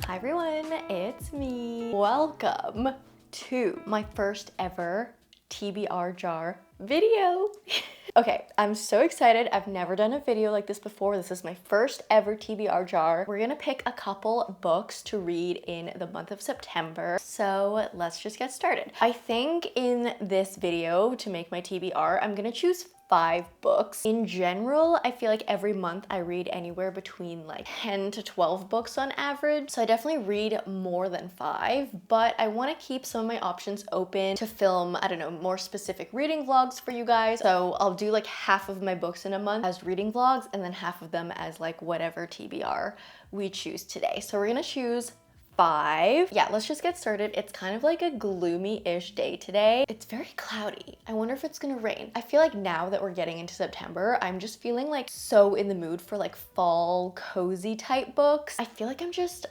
Hi everyone, it's me. Welcome to my first ever TBR jar video. Okay, I'm so excited. I've never done a video like this before. This is my first ever TBR jar. We're gonna pick a couple books to read in the month of September. So let's just get started. I think in this video, to make my TBR, I'm gonna choose 5 books. In general, I feel like every month I read anywhere between like 10 to 12 books on average. So I definitely read more than 5, but I want to keep some of my options open to film, I don't know, more specific reading vlogs for you guys. So I'll do like half of my books in a month as reading vlogs and then half of them as like whatever TBR we choose today. So we're gonna choose 5. Yeah, let's just get started. It's kind of like a gloomy-ish day today. It's very cloudy. I wonder if it's gonna rain. I feel like now that we're getting into September, I'm just feeling like so in the mood for like fall cozy type books. I feel like I'm just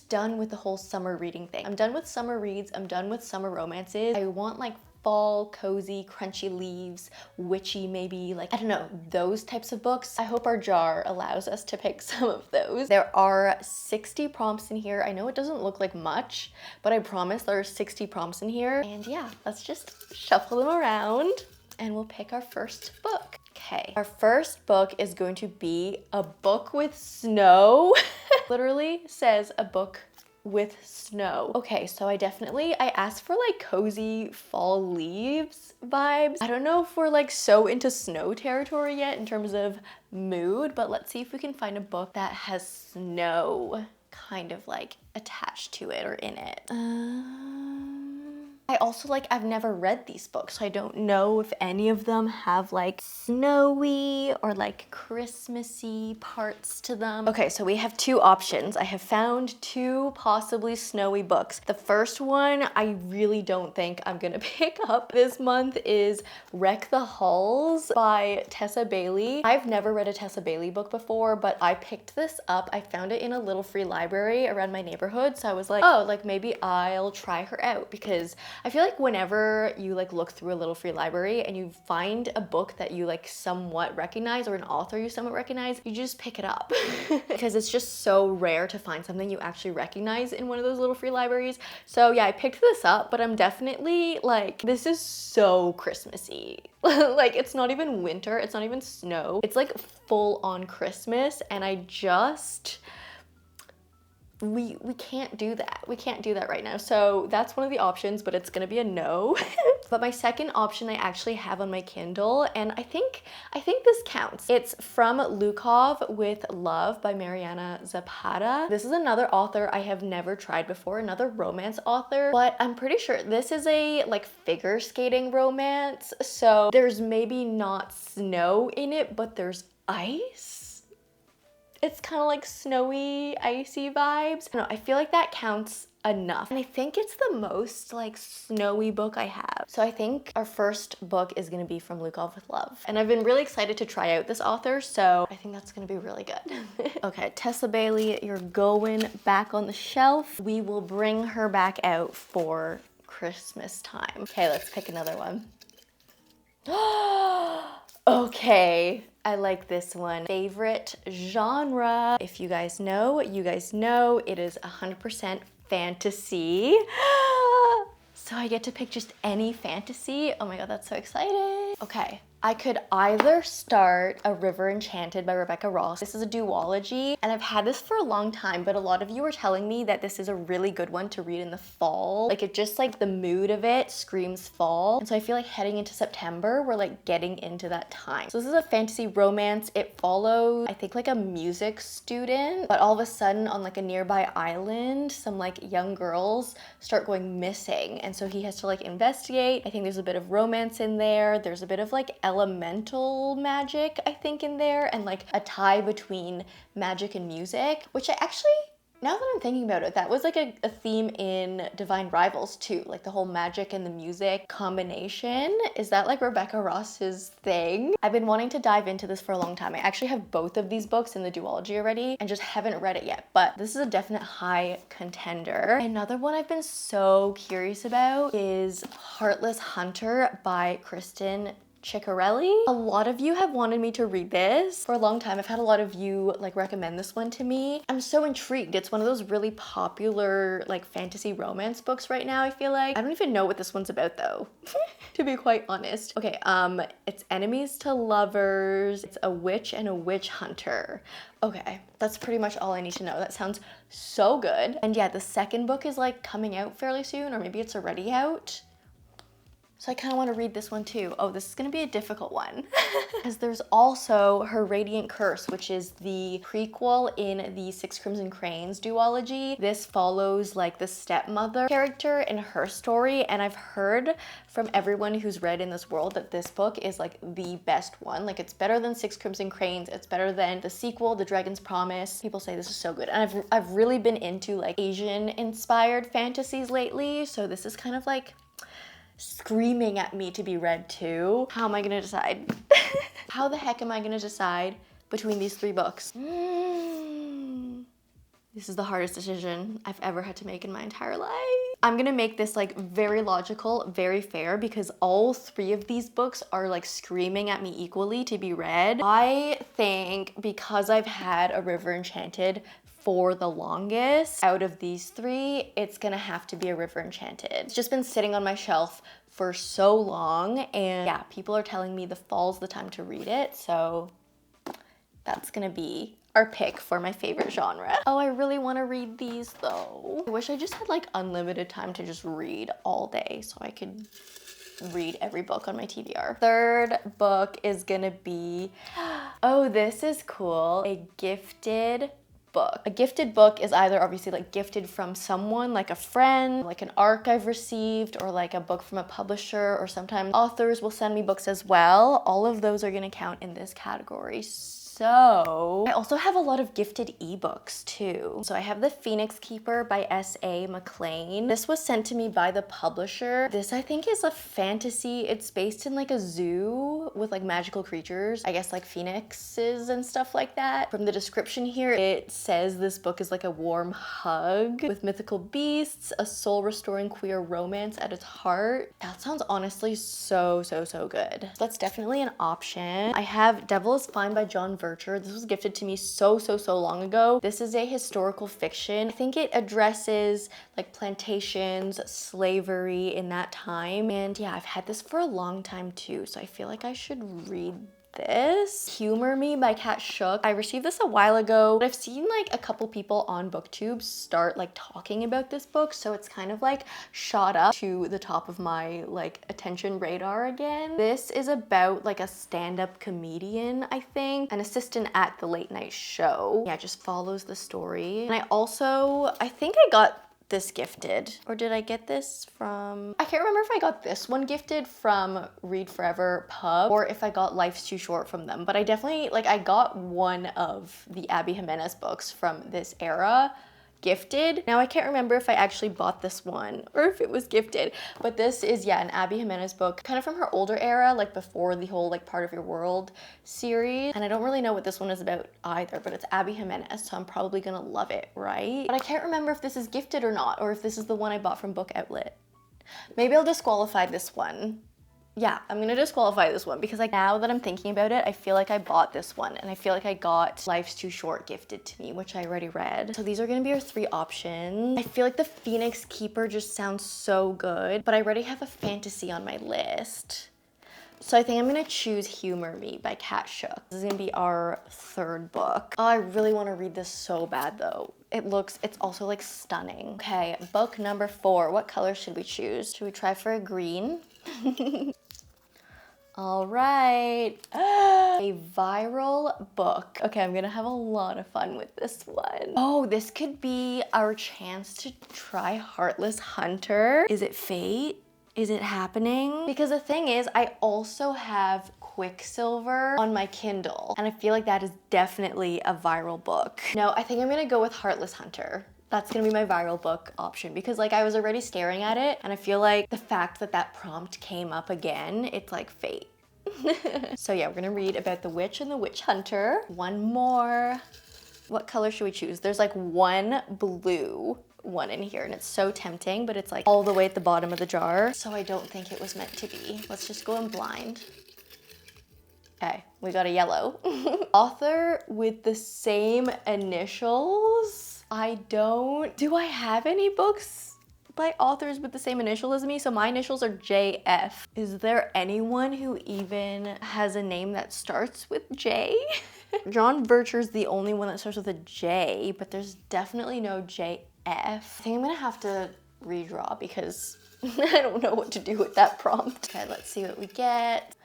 done with the whole summer reading thing. I'm done with summer reads. I'm done with summer romances. I want like fall, cozy, crunchy leaves, witchy maybe, like, I don't know, those types of books. I hope our jar allows us to pick some of those. There are 60 prompts in here. I know it doesn't look like much, but I promise there are 60 prompts in here. And yeah, let's just shuffle them around and we'll pick our first book. Okay, our first book is going to be a book with snow. Literally says a book with snow. Okay, so I asked for like cozy fall leaves vibes. I don't know if we're like so into snow territory yet in terms of mood, but let's see if we can find a book that has snow kind of like attached to it or in it. I also I've never read these books, so I don't know if any of them have like snowy or like Christmassy parts to them. Okay, so we have 2 options. I have found 2 possibly snowy books. The first one I really don't think I'm gonna pick up this month is Wreck the Halls by Tessa Bailey. I've never read a Tessa Bailey book before, but I picked this up. I found it in a little free library around my neighborhood, so I was like, oh, like maybe I'll try her out, because I feel like whenever you look through a little free library and you find a book that you somewhat recognize or an author you somewhat recognize, you just pick it up because it's just so rare to find something you actually recognize in one of those little free libraries. So yeah, I picked this up, but I'm definitely this is so Christmassy. It's not even winter, it's not even snow. It's like full on Christmas, and we can't do that. We can't do that right now. So that's one of the options, but it's gonna be a no. But my second option I actually have on my Kindle, and I think this counts. It's From Lukov with Love by Mariana Zapata. This is another author I have never tried before, another romance author, but I'm pretty sure this is a figure skating romance. So there's maybe not snow in it, but there's ice. It's kind of like snowy, icy vibes. I don't know, I feel like that counts enough. And I think it's the most snowy book I have. So I think our first book is gonna be From Lukov with Love. And I've been really excited to try out this author, so I think that's gonna be really good. Okay, Tessa Bailey, you're going back on the shelf. We will bring her back out for Christmas time. Okay, let's pick another one. Okay, I like this one. Favorite genre. If you guys know, it is 100% fantasy. So I get to pick just any fantasy. Oh my god, that's so exciting. Okay, I could either start A River Enchanted by Rebecca Ross. This is a duology, and I've had this for a long time, but a lot of you were telling me that this is a really good one to read in the fall. It just the mood of it screams fall. And so I feel like heading into September, we're getting into that time. So this is a fantasy romance. It follows, I think, a music student, but all of a sudden on a nearby island, some young girls start going missing. And so he has to investigate. I think there's a bit of romance in there. There's a bit of elemental magic, I think, in there, and a tie between magic and music, which I actually, now that I'm thinking about it, that was a theme in Divine Rivals too, the whole magic and the music combination. Is that Rebecca Ross's thing? I've been wanting to dive into this for a long time. I actually have both of these books in the duology already and just haven't read it yet, but this is a definite high contender. Another one I've been so curious about is Heartless Hunter by Kristen Ciccarelli. A lot of you have wanted me to read this for a long time. I've had a lot of you like recommend this one to me. I'm so intrigued. It's one of those really popular like fantasy romance books right now, I feel like. I don't even know what this one's about though, to be quite honest. Okay, it's enemies to lovers. It's a witch and a witch hunter. Okay, that's pretty much all I need to know. That sounds so good. And yeah, the second book is like coming out fairly soon, or maybe it's already out. So I kind of want to read this one too. Oh, this is going to be a difficult one. Because there's also Her Radiant Curse, which is the prequel in the Six Crimson Cranes duology. This follows like the stepmother character in her story, and I've heard from everyone who's read in this world that this book is like the best one. Like it's better than Six Crimson Cranes, it's better than the sequel, The Dragon's Promise. People say this is so good. And I've really been into like Asian inspired fantasies lately, so this is kind of like screaming at me to be read too. How am I gonna decide? How the heck am I gonna decide between these three books? This is the hardest decision I've ever had to make in my entire life. I'm gonna make this like very logical, very fair, because all three of these books are like screaming at me equally to be read. I think because I've had A River Enchanted for the longest, out of these three, it's gonna have to be A River Enchanted. It's just been sitting on my shelf for so long, and yeah, people are telling me the fall's the time to read it, so that's gonna be our pick for my favorite genre. Oh, I really want to read these though. I wish I just had like unlimited time to just read all day so I could read every book on my TBR. Third book is gonna be, oh, this is cool, a gifted book. A gifted book is either obviously like gifted from someone, like a friend, like an ARC I've received, or like a book from a publisher, or sometimes authors will send me books as well. All of those are gonna count in this category. So I also have a lot of gifted ebooks too. So I have The Phoenix Keeper by S.A. McLean. This was sent to me by the publisher. This I think is a fantasy. It's based in like a zoo with like magical creatures, I guess like phoenixes and stuff like that. From the description here, it says this book is like a warm hug with mythical beasts, a soul restoring queer romance at its heart. That sounds honestly so good. So that's definitely an option. I have Devil is Fine by John Verger. This was gifted to me so long ago. This is a historical fiction. I think it addresses like plantations, slavery in that time. And yeah, I've had this for a long time too, so I feel like I should read this. Humor Me by Kat Shook. I received this a while ago, but I've seen like a couple people on BookTube start like talking about this book, so it's kind of like shot up to the top of my like attention radar again. This is about like a stand-up comedian, I think, an assistant at the late night show. Yeah, it just follows the story. And I think I got this gifted, or did I get this from, I can't remember if I got this one gifted from Read Forever Pub or if I got Life's Too Short from them, but I definitely, like, I got one of the Abby Jimenez books from this era gifted. Now I can't remember if I actually bought this one or if it was gifted, but this is, yeah, an Abby Jimenez book, kind of from her older era, like before the whole like Part of Your World series. And I don't really know what this one is about either, but it's Abby Jimenez, so I'm probably gonna love it, right? But I can't remember if this is gifted or not, or if this is the one I bought from Book Outlet. Maybe I'll disqualify this one. Yeah, I'm gonna disqualify this one because like now that I'm thinking about it, I feel like I bought this one and I feel like I got Life's Too Short gifted to me, which I already read. So these are gonna be our three options. I feel like The Phoenix Keeper just sounds so good, but I already have a fantasy on my list. So I think I'm gonna choose Humor Me by Kat Shook. This is gonna be our third book. Oh, I really wanna read this so bad though. It's also like stunning. Okay, book number 4. What color should we choose? Should we try for a green? All right, a viral book. Okay, I'm gonna have a lot of fun with this one. Oh, this could be our chance to try Heartless Hunter. Is it fate? Is it happening? Because the thing is, I also have Quicksilver on my Kindle, and I feel like that is definitely a viral book. No, I think I'm gonna go with Heartless Hunter. That's gonna be my viral book option because like I was already staring at it and I feel like the fact that that prompt came up again, it's like fate. So yeah, we're gonna read about the witch and the witch hunter. One more. What color should we choose? There's like one blue one in here and it's so tempting, but it's like all the way at the bottom of the jar. So I don't think it was meant to be. Let's just go in blind. Okay, we got a yellow. Author with the same initials? Do I have any books by authors with the same initial as me? So my initials are JF. Is there anyone who even has a name that starts with J? John Bircher's the only one that starts with a J, but there's definitely no JF. I think I'm gonna have to redraw because I don't know what to do with that prompt. Okay, let's see what we get.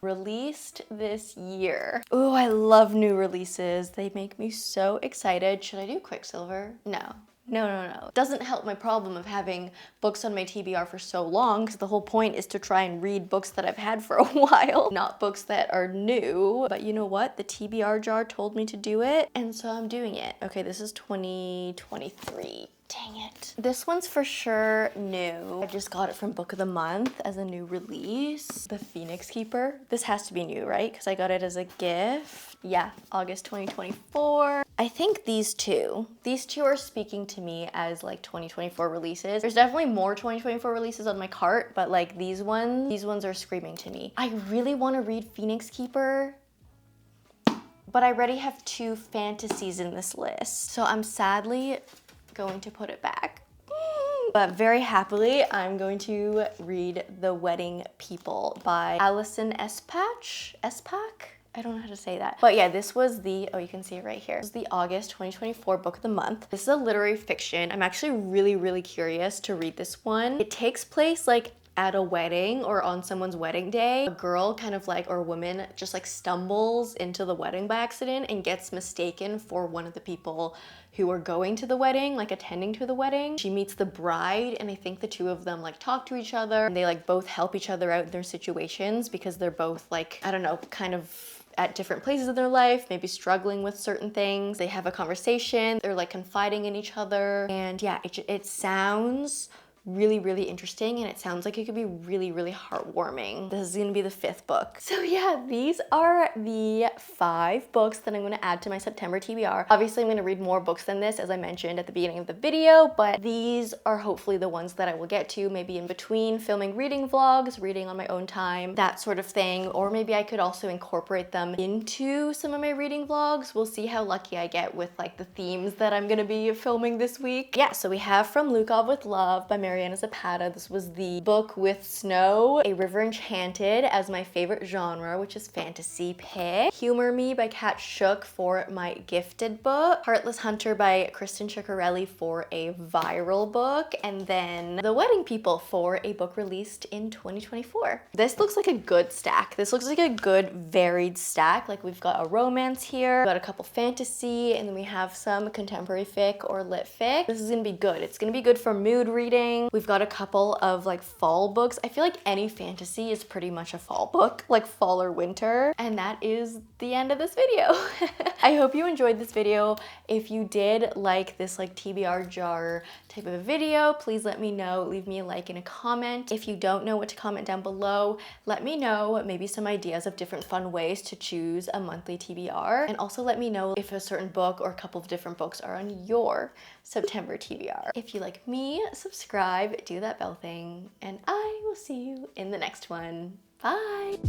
Released this year. Ooh, I love new releases. They make me so excited. Should I do Quicksilver? No. No. Doesn't help my problem of having books on my TBR for so long, because the whole point is to try and read books that I've had for a while, not books that are new. But you know what? The TBR jar told me to do it, and so I'm doing it. Okay, this is 2023. Dang it. This one's for sure new. I just got it from Book of the Month as a new release. The Phoenix Keeper. This has to be new, right? Because I got it as a gift. Yeah, August 2024. I think these two are speaking to me as like 2024 releases. There's definitely more 2024 releases on my cart, but like these ones are screaming to me. I really want to read Phoenix Keeper, but I already have 2 fantasies in this list. So I'm sadly going to put it back. But very happily, I'm going to read The Wedding People by Alison Espak? I don't know how to say that. But yeah, this was the, oh, you can see it right here. This is the August 2024 Book of the Month. This is a literary fiction. I'm actually really curious to read this one. It takes place like at a wedding or on someone's wedding day. A girl kind of like, or a woman just like stumbles into the wedding by accident and gets mistaken for one of the people who are going to the wedding, like attending to the wedding. She meets the bride, and I think the two of them like talk to each other, and they like both help each other out in their situations because they're both like, I don't know, kind of at different places in their life, maybe struggling with certain things. They have a conversation, they're like confiding in each other, and yeah, it sounds really interesting, and it sounds like it could be really heartwarming. This is gonna be the 5th book. So yeah, these are the 5 books that I'm gonna add to my September TBR. Obviously, I'm gonna read more books than this, as I mentioned at the beginning of the video, but these are hopefully the ones that I will get to, maybe in between filming reading vlogs, reading on my own time, that sort of thing, or maybe I could also incorporate them into some of my reading vlogs. We'll see how lucky I get with like the themes that I'm gonna be filming this week. Yeah, so we have From Lukov with Love by Mariana Zapata. This was the book with Snow. A River Enchanted as my favorite genre, which is fantasy pick. Humor Me by Kat Shook for my gifted book. Heartless Hunter by Kristen Ciccarelli for a viral book. And then The Wedding People for a book released in 2024. This looks like a good stack. This looks like a good varied stack. Like we've got a romance here, we've got a couple fantasy, and then we have some contemporary fic or lit fic. This is gonna be good. It's gonna be good for mood reading. We've got a couple of like fall books. I feel like any fantasy is pretty much a fall book, like fall or winter. And that is the end of this video. I hope you enjoyed this video. If you did like this like TBR jar type of a video, please let me know. Leave me a like and a comment. If you don't know what to comment down below, let me know maybe some ideas of different fun ways to choose a monthly TBR. And also let me know if a certain book or a couple of different books are on your September TBR. If you like me, subscribe, do that bell thing, and I will see you in the next one. Bye!